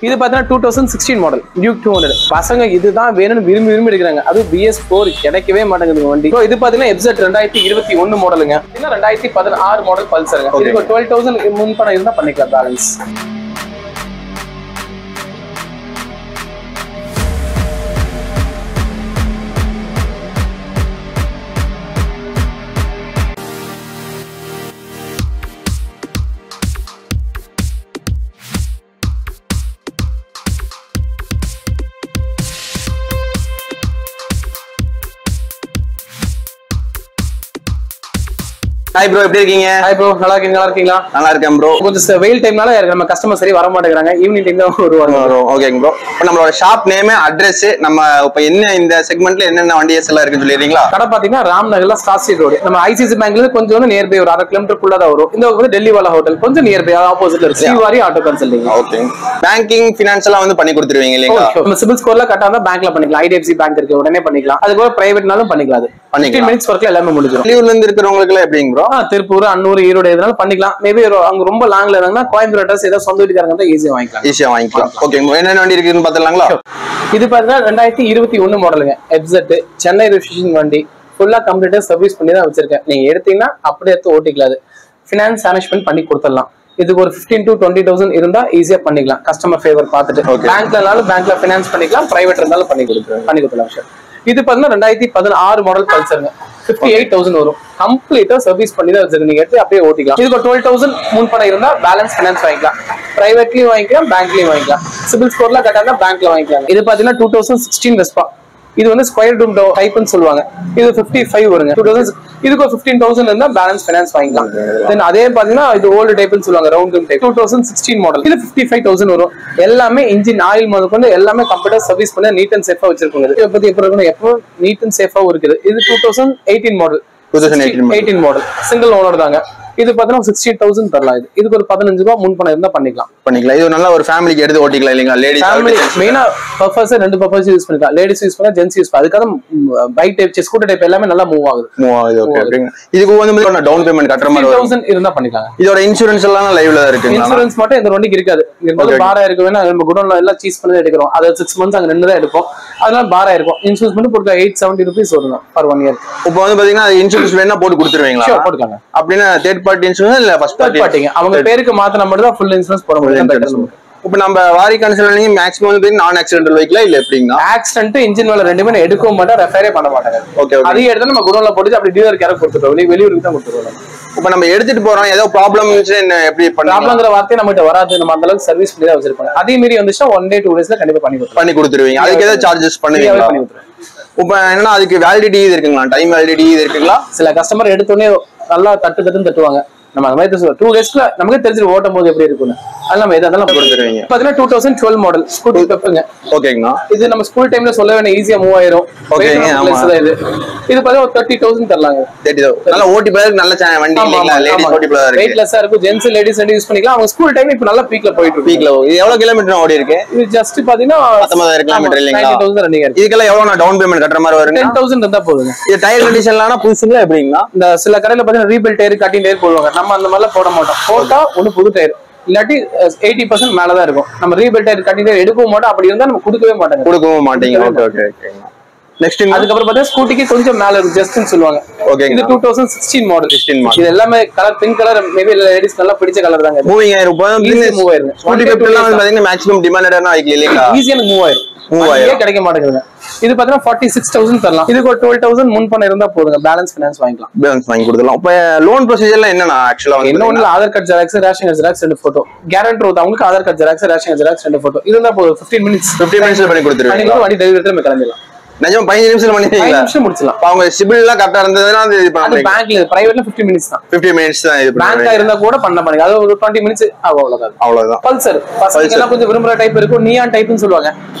இது பார்த்தீங்கன்னா 2016 model Duke 200. பசங்க இதுதான் வேணும்னு விரும்பி விரும்பி எடுக்கிறாங்க. அது BS4 கிடைக்கவே மாட்டேங்குது வண்டி. இது பார்த்தீங்கன்னா FZ 2021 மாடலுங்க. இன்னும் 2016 மாடல் பல்சருங்க. இதுக்கு 12,000 முன்பணம் இருந்தால் பண்ணிக்கலாம் பேலன்ஸ். ஹாய் ப்ரோ, எப்படி இருக்கீங்க? ஹாய் ப்ரோ, நல்லா இருக்கீங்களா? நல்லா இருக்கேன் ப்ரோ. கொஞ்சம் வெயில் டைம்னால நம்ம கஸ்டமர் சரி வர மாட்டேங்கிறாங்க. ஈவினிங் டைம் தான் வருவாங்க. ஓகேங்க ப்ரோ. இப்போ நம்மளோட ஷாப் நேம், அட்ரஸ், நம்ம இப்போ என்ன இந்த செக்மெண்ட்ல என்னென்ன வண்டிஸ் எல்லாம் இருக்குன்னு சொல்லிடுறீங்களா? கடை பாத்தீங்கன்னா ராம்நகர்ல ஸ்டார் ஸ்ட்ரீட் ரோடு. நம்ம ICICI பேங்க்ல இருந்து கொஞ்சம் நியர்பை ஒரு 1/2 கிலோமீட்டருக்குள்ள தான் வரும். இந்த வந்து டெல்லி வாலா ஹோட்டல் கொஞ்சம் நியர்பை ஆப்போசிட்ல இருக்கு. Srivari auto consulting. Okay. Banking finance எல்லாம் வந்து பண்ணி கொடுத்துருவீங்க இல்லைங்களா? நம்ம சிபில் ஸ்கோர்ல கட்டாதான் பேங்க்ல பண்ணிக்கலாம். IDFC பேங்க் இருக்கு, உடனே பண்ணிக்கலாம். அதுக்கு பிரைவேட்னாலும் பண்ணிக்கலாம். அது 15 மினிட்ஸ் வரைக்கும் எல்லாமே முடிஞ்சிடும். வெளியூர்ல இருந்து இருக்கிறவங்களுக்கு எல்லாம் எப்படிங்க ப்ரோ? திருப்பூர், அன்னூர், ஈரோடு எதுனாலும் பண்ணிக்கலாம். மேபி அவங்க ரொம்ப லாங்ல இருந்தாங்கன்னா கோயம்புத்தூர் அட்ரஸ் ஏதாவது சொந்த வீட்டுக்காரங்க தான் ஈஸியா வாங்கிக்கலாம். ஓகே, என்னென்ன வண்டி இருக்குன்னு பாத்துலாங்களா? இது பாத்தீங்கன்னா 2021 மாடலுங்க. FZ சென்னை ரெஜிஸ்ட்ரேஷன் வண்டி. ஃபுல்லா கம்ப்ளீட்டா சர்வீஸ் பண்ணி தான் வச்சிருக்கேன். நீங்க எடுத்தீங்கன்னா அப்படியே எடுத்து ஓட்டிக்கலாம். ஃபினான்ஸ் மேனேஜ்மெண்ட் பண்ணி கொடுத்துடலாம். இதுக்கு ஒரு 15 to 20,000 இருந்தா ஈஸியா பண்ணிக்கலாம். கஸ்டமர் ஃபேவர் பார்த்துட்டு பேங்க்லனாலும் பேங்க்ல ஃபினான்ஸ் பண்ணிக்கலாம், பிரைவேட் இருந்தாலும் பண்ணி கொடுத்துடலாம் சார். இது பாத்தீங்கன்னா 2016 மாடல் பல்சருங்க. 58,000 வரும். கம்ப்ளீட்டா சர்வீஸ் பண்ணி தான் வச்சிருக்கு. நீங்க எடுத்து அப்படியே ஓட்டிக்கலாம். இதுக்கு 12,000 முன்பணம் இருந்தா பேலன்ஸ் ஃபினான்ஸ் வாங்கிக்கலாம். பிரைவேட்லயும் வாங்கிக்கலாம், பேங்க்லயும் வாங்கிக்கலாம். சிபில் ஸ்கோர்ல கட்டாங்க பேங்க்ல வாங்கிக்கலாம். இது பாத்தீங்கன்னா 2016 வெஸ்பா. இது வந்து ஸ்கொயர் ரூம் டைப்னு சொல்லுவாங்க. இது 55 வருங்க. 2000 இதுக்கு 15,000 இருந்தா பேலன்ஸ் ஃபைனான்ஸ் வாங்கிக்கலாம். தென் அதே பாத்தீங்கன்னா இது ஓல்டு டைப்னு சொல்லுவாங்க, ரவுண்ட் ரூம் டைப். 2016 மாடல். இது 55,000 வரும். எல்லாமே இன்ஜின் ஆயில் முதற்கொண்டு எல்லாமே கம்ப்ளீட்டா சர்வீஸ் பண்ணி நீட் அண்ட் சேஃபா வச்சிருக்காங்க. இதை பத்தி எப்படி இருக்கணும், எப்போ நீட் அண்ட் சேஃபாவும் இருக்குது. இது 2018 மாடல். 2018 மாடல் சிங்கிள் ஓனர் தாங்க. இது பாத்தீங்கன்னா 60,000 தரலாம். இதுக்கு ஒரு 15 ரூபாய் முன்பணம் இருந்தா பண்ணிக்கலாம். இது நல்ல ஒரு ஃபேமிலிக்கு எடுத்து ஓட்டிக்கலாம் இல்லைங்களா? லேடிஸ் மெயினா பர்பஸ் ரெண்டு பர்பஸ் யூஸ் பண்ணிக்கலாம். லேடிஸ் யூஸ் பண்ணா, ஜென்ஸ் யூஸ் பண்ணா. அதுக்காக பைக் டைப், ஸ்கூட்டர் டைப் எல்லாமே நல்லா மூவ் ஆகுது. ஓகே. இதுக்கு வந்து டவுன் பேமெண்ட் கட்டற மாதிரி 1000 இருந்தா பண்ணிக்கலாம். இதோட இன்சூரன்ஸ் எல்லாம் லைவ்ல தான் இருக்கு. இன்சூரன்ஸ் மட்டும் இந்த வண்டிக்கு இருக்காது. இருந்தாலும் பாரா இருக்கு. வேணா நம்ம குடோன்ல எல்லாம் சீஸ் பண்ணி எடுக்கிறோம். அது 6 months அங்க நின்னு தான் எடுப்போம். அதனால பாரா இருக்கும். இன்சூரன்ஸ் மட்டும் போட்டு 870 rupees வரும் ஃபார் 1 year. இப்போ வந்து பாத்தீங்கன்னா இன்சூரன்ஸ் வேணா போட்டு கொடுத்துருவீங்களா? போட்டுக்காங்க. அப்படின்னா தேர்ட் பார்ட்டி இன்சூரன்ஸ் இல்ல ஃபர்ஸ்ட் பார்ட்டி? அவங்க பேருக்கு மாத்தினா மட்டும் தான் ஃபுல் இன்சூரன்ஸ் போட முடியும். இப்ப நம்ம வாரி கன்சல்டிங் மேக்ஸிமம் வந்து நான் ஆக்சிடென்டல் வெஹிக்கிளா இல்ல எப்படிங்களா? ஆக்சிடென்ட், இன்ஜின் வேலை ரெண்டுமே எடுக்கவும் மாட்டோம், ரெஃபரே பண்ண மாட்டாங்க. ஓகே. அதே எடுத்து நம்ம குடோன்ல போட்டு அப்படி டீலர் கேர கொடுத்துட்டோம். வெளியூருக்கு தான் கொடுத்துருவோம். இப்ப நம்ம எடுத்துட்டு போறோம், ஏதோ ப்ராப்ளம் இருந்துச்சுன்னா எப்படி பண்ணலாம்? ப்ராப்ளம்ங்கற வார்த்தை நம்மகிட்ட வராது. நம்ம அந்த அளவுக்கு சர்வீஸ் பண்ணி தான் வச்சிருப்போம். அதே மாதிரி வந்துச்சுன்னா 1 day 2 daysல கண்டிப்பா பண்ணி கொடுத்துருவீங்க. அதுக்கு ஏதாவது சார்ஜஸ் பண்ணுவீங்களா? இப்ப என்னன்னா அதுக்கு வேலிடிட்டி இருக்குங்களா? டைம் வேலிடிட்டி இருக்குங்களா? சில கஸ்டமர் எடுத்தோடனே நல்லா தட்டுன்னு தட்டுவாங்க. நம்ம அந்த மாதிரி 2 daysல நமக்கு தெரிஞ்சு ஓட்டும் போது எப்படி இருக்குன்னு அது நம்ம எதெல்லாம் கொடுத்துருவீங்க. பாத்தீங்கன்னா 2012 மாடல் ஸ்கூட்டி பெப்புங்க. ஓகேங்கண்ணா. இது நம்ம ஸ்கூல் டைம்ல சொல்ல வேண்டிய ஈஸியா மூவ் ஆயிரும். இது பாத்தீங்கன்னா 30,000 தரலாங்க. 30,000 நல்லா ஓட்டி போறதுக்கு நல்ல வண்டி இல்லைங்களா? லேடிஸ் ஓட்டி போறதா இருக்கு. வெயிட்லெஸ்ஸா இருக்கும். ஜென்ஸ் லேடிஸ் ரெண்டு யூஸ் பண்ணிக்கலாம். அவங்க ஸ்கூல் டைம் இப்ப நல்லா பீக்ல போயிட்டு இருக்கு. பீக்ல இது எவ்வளவு கிலோமீட்டர் ஓடி இருக்கு? இது ஜஸ்ட் பாத்தீங்கன்னா 19,000 கிலோமீட்டர் இல்லைங்களா? 90,000 ரன்னிங் இருக்கு. இதுக்கெல்லாம் எவ்வளவு நான் டவுன் பேமெண்ட் கட்டற மாதிரி வரும்? 10,000 இருந்தா போதுங்க. இது டயர் கண்டிஷன்லானா புதுசுங்களா எப்படிங்களா? இந்த சில கடையில பாத்தீங்கன்னா ரீபில்ட் டயர், கட்டிங் டயர் போடுவாங்க. நம்ம அந்த மாதிரி போட மாட்டோம். போட்டா ஒண்ணு புது டயர், இல்லாட்டி 80% மேலதான் இருக்கும். நம்ம ரீபில்ட் டயர், கட்டிங் டயர் எடுக்கவும் மாட்டோம். அப்படி இருந்தா நம்ம கொடுக்கவே மாட்டீங்க. ஓகே. நெக்ஸ்ட் அதுக்கப்புறம் பார்த்தா ஸ்கூட்டிக்கு கொஞ்சம் மேல இருக்கு, ஜஸ்ட்னு சொல்லுவாங்க. ஓகே. இது 2016 மாடல். இது எல்லாமே colour pink colour, maybe ladies நல்லா பிடிச்ச கலர் தாங்க. மூவிங் ஆயிரும். மூவ் ஆயிரும். ஸ்கூட்டி பெப்லாம் வந்து பாத்தீங்கன்னா மேக்ஸிமம் டிமாண்டடான வெஹிக்கிள் இல்லைங்களா? ஈஸியா மூவ் ஆயிரும். கிடைக்க மாட்டேங்குது. இது பாத்தீங்கன்னா 46,000 தரலாம். இதுக்கு ஒரு 12,000 முன்பணம் இருந்தா போதுங்க. பேலன்ஸ் ஃபைனான்ஸ் வாங்கிக்கலாம். பேலன்ஸ் வாங்கி கொடுத்துடலாம். இப்ப லோன் ப்ரொசீஜர்ல என்னன்னா ஆக்சுவலா வந்து என்ன ஒண்ணு Aadhaar card xerox, ration card xerox, 2 photo. Guarantor அவங்களுக்கு Aadhaar card xerox, ration card xerox, 2 photo இருந்தா போதும். 15 மினிட்ஸ்ல பண்ணி கொடுத்துருவீங்க. வண்டி டெலிவரி நம்ம கிளம்பிடலாம். நிஜமா 15 நிமிஷத்துல பண்ணிடுவீங்களா? 5 நிமிஷம் முடிச்சலாம். அவங்க சிபில் எல்லாம் கரெக்டா இருந்ததுன்னா அது இது பண்ணலாம். பேங்க்ல பிரைவேட்ல 15 மினிட்ஸ் தான். 15 மினிட்ஸ் தான். இது பேங்க்ல இருந்தா கூட பண்ண மாட்டீங்க. அது ஒரு 20 மினிட்ஸ் அவ்வளவுதான். பல்சர் பசங்க எல்லாம் கொஞ்சம் விரும்புற டைப் இருக்கும். நியான் டைப்னு சொல்லுவாங்க.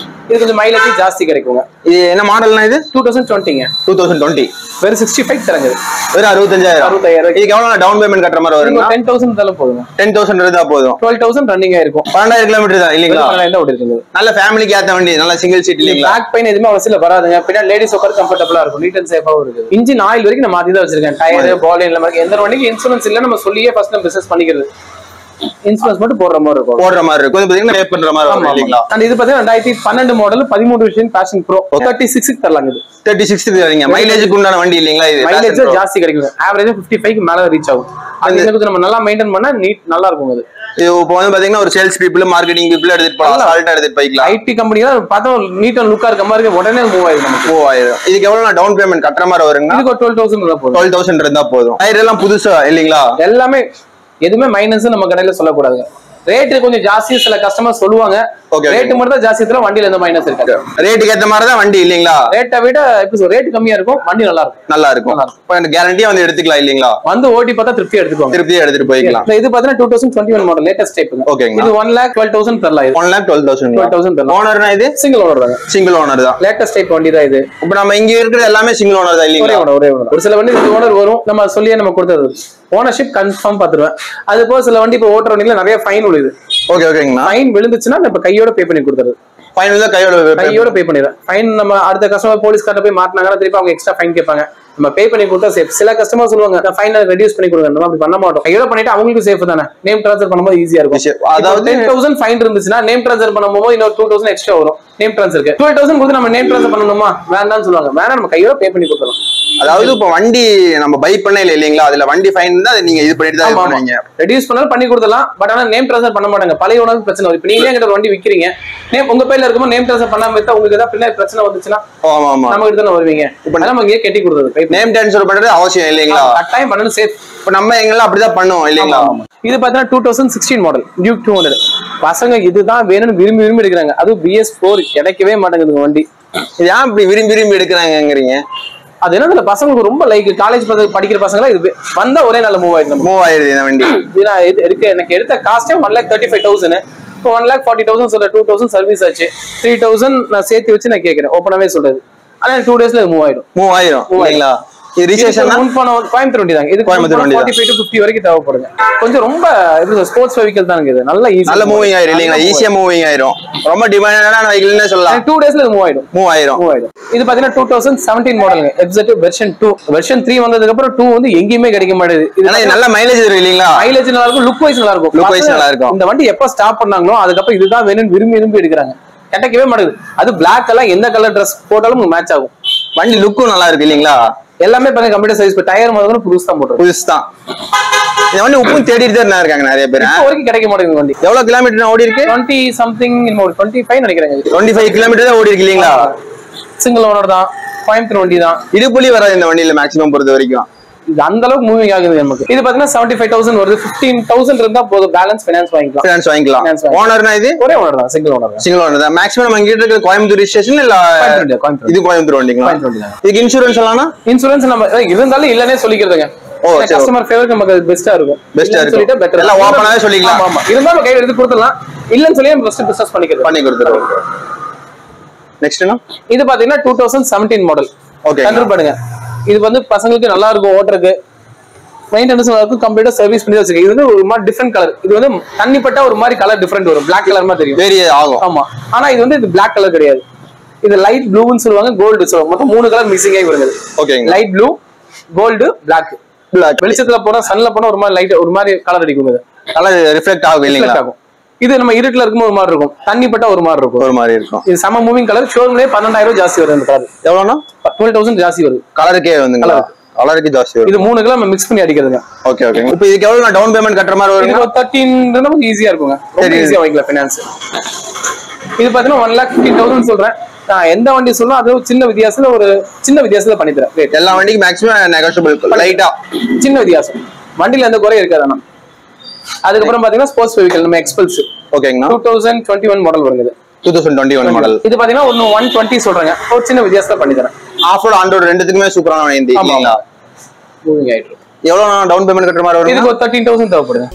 இது கொஞ்சம் மைலேஜ் ஜாஸ்தி கிடைக்குங்க. இது என்ன மாடல்னா? இது 2020ங்க. 2020 வெறும் 65 தரங்க. வெறும் 65,000. இதுக்கு எவ்வளவு டவுன் பேமெண்ட் கட்டுற மாதிரி வரும்? 10,000 தரலாம் போதுங்க. 10,000 இருந்தா போதும். 12,000 ரன்னிங் ஆயிருக்கும். 12,000 கிலோமீட்டர் தான் இல்லீங்களா? 12,000 ஓடி இருக்குது. நல்ல ஃபேமிலிக்கு ஏத்த வண்டி, நல்ல சிங்கிள் சீட் இல்லீங்களா? பேக் பெயின் எதுவுமே அவசியம் வராதுங்க. பின்னாடி லேடிஸ் உட்கார கம்ஃபர்டபுளா இருக்கும். நீட் அண்ட் சேஃபாவும் இருக்கு. இன்ஜின் ஆயில் வரைக்கும் நான் மாத்தி தான் வச்சிருக்கேன். டயர், பாடி எல்லாம் இருக்கு. எந்த வண்டிக்கு இன்சூரன்ஸ் இல்ல நம்ம சொல்லியே ஃபர்ஸ்ட் நம்ம பிசினஸ் பண்ணிக்கிறது. இன்சூரன்ஸ் மட்டும் போடுற மாதிரி இருக்கும். பே பண்ற மாதிரி வரும் இல்லீங்களா? அண்ட் இது பாத்தீங்கன்னா 2012 மாடல் 13 விஷயம் பேஷன் ப்ரோ 36 க்கு தரலாங்க. இது 36 தரீங்க. மைலேஜ்க்கு உண்டான வண்டி இல்லீங்களா? இது மைலேஜ் ஜாஸ்தி கிடைக்கும். ஆவரேஜ் 55 க்கு மேல ரீச் ஆகும். அது நம்ம நல்லா மெயின்டைன் பண்ணா நீட் நல்லா இருக்கும். அது இப்போ வந்து பாத்தீங்கன்னா ஒரு சேல்ஸ் பீப்பிள், மார்க்கெட்டிங் பீப்பிள் எடுத்துட்டு போலாம், சால்ட்டா எடுத்துட்டு போய்க்கலாம். ஐடி கம்பெனில பார்த்தா நீட் அண்ட் லுக்கா இருக்க மாதிரி உடனே மூவ் ஆயிடும். நமக்கு மூவ் ஆயிடும். இதுக்கு எவ்வளவு டவுன் பேமெண்ட் கட்டற மாதிரி வருங்க? இதுக்கு 12000 இருந்தா போதும். 12000 இருந்தா போதும். டயர் எல்லாம் புதுசா இல்லீங்களா? எல்லாமே எதுவுமே மைனஸ் நம்ம கடையில சொல்லக்கூடாது. ரேட் கொஞ்சம் ஜாஸ்தி சில கஸ்டமர் சொல்லுவாங்க. ரேட் மட்டும் தான் ஜாஸ்தி தர, வண்டியில எந்த மைனஸ் இருக்காது. ரேட்டுக்கு ஏத்த மாதிரி தான் வண்டி இல்லீங்களா? ரேட்டை விட இப்ப ரேட் கம்மியா இருக்கும், வண்டி நல்லா இருக்கும். நல்லா இருக்கும். இப்போ கேரண்டியா வந்து எடுத்துக்கலாம் இல்லீங்களா? வந்து ஓட்டி பார்த்தா திருப்தியா எடுத்துக்கோங்க. திருப்தியா எடுத்துட்டு போய்க்கலாம். இது பாத்தீங்கன்னா 2021 மாடல் லேட்டஸ்ட் டைப். ஓகேங்க. இது 1,12,000 தரலாம். இது 1,12,000 தரலாம். ஓனர்னா இது சிங்கிள் ஓனர் தான். சிங்கிள் ஓனர் தான். லேட்டஸ்ட் டைப் வண்டி தான் இது. இப்போ நம்ம இங்க இருக்கிற எல்லாமே சிங்கிள் ஓனர் தான் இல்லீங்களா? ஒரே ஓனர். ஒரு சில வண்டி ரெண்டு ஓனர் வரும், நம்ம சொல்லியே நம்ம கொடுத்தது. ஓனர்ஷிப் கன்ஃபார்ம் பாத்துருவேன். அது போக சில வண்டி இப்போ ஓட்டுற வண்டியில நிறைய ஃபைன் விழுது. ஓகேங்களா? ஃபைன் விழுந்துச்சுன்னா நம்ம கையோட பே பண்ணி கொடுத்துறது. ஃபைன் தான் கையோட பே பண்ணிடுறேன். ஃபைன் நம்ம அடுத்த கஸ்டமர் போலீஸ் கார்ட்ட போய் மாட்டினாங்கன்னா திருப்பி அவங்க எக்ஸ்ட்ரா ஃபைன் கேட்பாங்க. நம்ம பே பண்ணி கொடுத்தா சேஃப். சில கஸ்டமர் சொல்லுவாங்க ஃபைனை ரெடியூஸ் பண்ணி கொடுங்க, நம்ம அப்படி பண்ண மாட்டோம். கையோட பண்ணிட்டு அவங்களுக்கு சேஃப் தானே. நேம் ட்ரான்ஸ்ஃபர் பண்ணும்போது ஈஸியா இருக்கும். அதாவது 10,000 ஃபைன் இருந்துச்சுன்னா நேம் ட்ரான்ஸ்ஃபர் பண்ணும்போது இன்னொரு 2,000 எக்ஸ்ட்ரா வரும். நேம் ட்ரான்ஸ்ஃபருக்கு 12,000 கொடுத்து நம்ம நேம் ட்ரான்ஸ்ஃபர் பண்ணணுமா வேண்டாம்னு சொல்லுவாங்க. வேணா நம்ம கையோட பே பண்ணி கொடுத்துறோம். அதாவது இப்போ வண்டி நம்ம பை பண்ண இல்லீங்களா, அதுல வண்டி ஃபைன் இருந்தா நீங்க இது பண்ணிட்டு தான் பண்ணுவீங்க. ரெடியூஸ் பண்ணாலும் பண்ணி கொடுத்துடலாம். பட் ஆனா நேம் ட்ரான்ஸ்ஃபர் பண்ண மாட்டாங்க. பழைய ஓனருக்கு பிரச்சனை வரும். இப்போ நீங்களே எங்கிட்ட வண்டி விக்கிறீங்க, நேம் உங்க பேர்ல இருக்கும்போது நேம் ட்ரான்ஸ்ஃபர் பண்ணாம இருந்தா உங்களுக்கு ஏதாவது பின்னாடி பிரச்சனை வந்துச்சுன்னா நம்ம கிட்ட தானே வருவீங்க. இப்போ நம்ம இங்கே கட்டி கொடுத்தது நேம் ட்ரான்ஸ்ஃபர் பண்றது அவசியம் இல்லீங்களா? கட்டாயம் பண்ணணும், சேஃப். இப்போ நம்ம எங்கெல்லாம் அப்படிதான் பண்ணுவோம் இல்லீங்களா? இது பாத்தீங்கன்னா 2016 மாடல் டியூக் 200. பசங்க இதுதான் வேணும்னு விரும்பி விரும்பி எடுக்கிறாங்க. அதுவும் BS4 கிடைக்கவே மாட்டேங்குது வண்டி. இது ஏன் இப்படி விரும்பி விரும்பி எடுக்கிறாங்கங்கிறீங்க? அது என்ன பசங்களுக்கு ரொம்ப லைக் காலேஜ் படிக்கிற பசங்க இது வந்தா ஒரே நாள் மூவ் ஆயிடுது இந்த வண்டி. எனக்கு எடுத்த காஸ்டே 1,35,000. இப்போ 1,40,000 சொல்ற 2,000 சர்வீஸ் ஆச்சு. 3,000 நான் சேர்த்து வச்சு நான் கேட்கிறேன். ஓப்பனாவே சொல்றது. ஆனா 2 டேஸ்ல மூவ் ஆயிடும் இல்லைங்களா? இது ரிஜிஸ்ட்ரேஷன் கோயம்புத்தூர் வண்டி தாங்க. இது 45 to 50 வரைக்கும் தேவைப்படுங்க. கொஞ்சம் ரொம்ப ஸ்போர்ட்ஸ் வெஹிக்கிள் தாங்க. இது நல்ல ஈஸி, நல்ல மூவிங் ஆயிரும் இல்லீங்களா? ஈஸியா மூவிங் ஆயிரும். ரொம்ப டிமாண்டான வெஹிக்கிள்னே சொல்லலாம். 2 டேஸ்ல மூவ் ஆயிடும். இது பாத்தீங்கன்னா 2017 மாடலுங்க. FZ version 2. வெர்ஷன் 3 வந்ததுக்கு அப்புறம் 2 வந்து எங்கேயுமே கிடைக்க மாட்டேங்குது. இது நல்ல மைலேஜ் இருக்கு இல்லீங்களா? மைலேஜ் நல்லா இருக்கும், லுக் வைஸ் நல்லா இருக்கும். இந்த வண்டி எப்ப ஸ்டாப் பண்ணாங்களோ அதுக்கப்புறம் இதுதான் வேணும்னு விரும்பி விரும்பி எடுக்கிறாங்க. கிடைக்கவே மாட்டேங்குது. அது பிளாக் எல்லாம் எந்த கலர் ட்ரெஸ் போட்டாலும் மேட்ச் ஆகும். வண்டி லுக்கும் நல்லா இருக்கு இல்லீங்களா? எல்லாமே பாருங்க கம்ப்யூட்டர் சைஸ். டயர் முதல்ல புதுசு தான் போட்டுருக்கு. புதுசு தான். இந்த வண்டி உப்பும் தேடிட்டு தான் இருக்காங்க நிறைய பேர். இப்போ வரைக்கும் கிடைக்க மாட்டேங்குது வண்டி. எவ்வளவு கிலோமீட்டர் ஓடி இருக்கு? 20 சம்திங், ஒரு 25 நினைக்கிறேன். 25 கிலோமீட்டர் தான் ஓடி இருக்கு இல்லீங்களா? சிங்கிள் ஓனர் தான், கோயம்புத்தூர் வண்டி தான். இடுப்புலி வராது இந்த வண்டியில மேக்ஸிமம் பொறுத்த வரைக்கும். இது அந்த அளவுக்கு மூவிங் ஆகுது நமக்கு. இது பாத்தீங்கன்னா 75,000 வருது. 15,000 இருந்தா போதும், பேலன்ஸ் ஃபைனான்ஸ் வாங்கிக்கலாம். ஓனர்னா இது ஒரே ஓனர் தான், சிங்கிள் ஓனர் தான். மேக்ஸிமம் நம்ம இங்க இருக்கிற கோயம்புத்தூர் ரிஜிஸ்ட்ரேஷன் இல்ல இது கோயம்புத்தூர் வண்டிங்களா? இதுக்கு இன்சூரன்ஸ் எல்லாம் இன்சூரன்ஸ் நம்ம இருந்தாலும் இல்லனே சொல்லிக்கிறதுங்க. கஸ்டமர் ஃபேவருக்கு நமக்கு பெஸ்டா இருக்கும். சொல்லிட்டு பெட்டர் எல்லாம் ஓபனாவே சொல்லிக்கலாம். ஆமா, இருந்தாலும் கையில எடுத்து கொடுத்துடலாம். இல்லன்னு சொல்லி நம்ம ஃபர்ஸ்ட் பிசினஸ் பண்ணி கொடுத்துறோம். நெக்ஸ்ட்னா இது பாத்தீங்கன்னா 2017 மாடல். ஓகே, கண்ட்ரோல் பண்ணுங்க. இது வந்து பசங்களுக்கு நல்லா இருக்கும், ஓட்டருக்கு மெயின்டெனன்ஸ் நல்லா இருக்கும். கம்ப்ளீட்டா சர்வீஸ் பண்ணி வச்சிருக்கேன். இது வந்து ஒரு மாதிரி டிஃபரெண்ட் கலர். இது வந்து தண்ணிப்பட்டா ஒரு மாதிரி கலர் டிஃபரெண்ட் வரும். பிளாக் கலர் மாதிரி தெரியும், வேரிய ஆகும். ஆமா, ஆனா இது வந்து இது பிளாக் கலர் கிடையாது. இது லைட் ப்ளூன்னு சொல்லுவாங்க, கோல்டு சொல்லுவாங்க. மொத்தம் 3 கலர் மிக்சிங் ஆகி வருது. Okay, light blue, gold, black. வெளிச்சத்துல போனா, சன்ல போனா ஒரு மாதிரி லைட் ஒரு மாதிரி கலர் அடிக்கும். இது கலர் ரிஃப்ளெக்ட் ஆகும் இல்லைங்களா? இது நம்ம இருட்டுல இருக்கும்போது ஒரு மாதிரி இருக்கும், தண்ணி பட்டா ஒரு மாதிரி இருக்கும். இது சம மூவிங் கலர். ஷோரூம்லயே 12,000 ஜாஸ்தி வருது. இந்த கலர் எவ்வளவுனா 12,000 ஜாஸ்தி வருது. கலருக்கே வந்து கலருக்கு ஜாஸ்தி வருது. இது 3 கலர் நம்ம மிக்ஸ் பண்ணி அடிக்கிறதுங்க. Okay okay. இப்போ இதுக்கு எவ்வளவு டவுன் பேமெண்ட் கட்டற மாதிரி வரும்? 13 நமக்கு ஈஸியா இருக்குங்க. ரொம்ப ஈஸியா வாங்கிக்கலாம் ஃபைனான்ஸ். இது பாத்தீங்கன்னா 1,15,000 சொல்றேன். நான் எந்த வண்டி சொல்லணும் அது சின்ன வித்தியாசத்துல பண்ணி தரேன். எல்லா வண்டிக்கும் மேக்ஸிமம் நெகோஷியபிள், லைட்டா சின்ன வித்தியாசம். வண்டியில எந்த குறை இருக்காது. ஆனா அதுக்கப்புறம் பாத்தீங்கன்னா ஸ்போர்ட்ஸ் வெஹிக்கிள் நம்ம எக்ஸ்பல்ஸ். ஓகேங்களா? 2021 மாடல் வருது. 2021 மாடல். இது பாத்தீங்கன்னா 120 சொல்றாங்க. ஒரு சின்ன வித்தியாசத்துல பண்ணி தரேன். ஆஃப் ரோட் ஆன் ரோட் ரெண்டுத்துக்குமே சூப்பரான வண்டி இல்லீங்களா? மூவிங் ஆயிட்டு. எவ்வளவு டவுன் பேமெண்ட் கட்டற மாதிரி வரும்? இதுக்கு 13,000 தேவைப்படுது.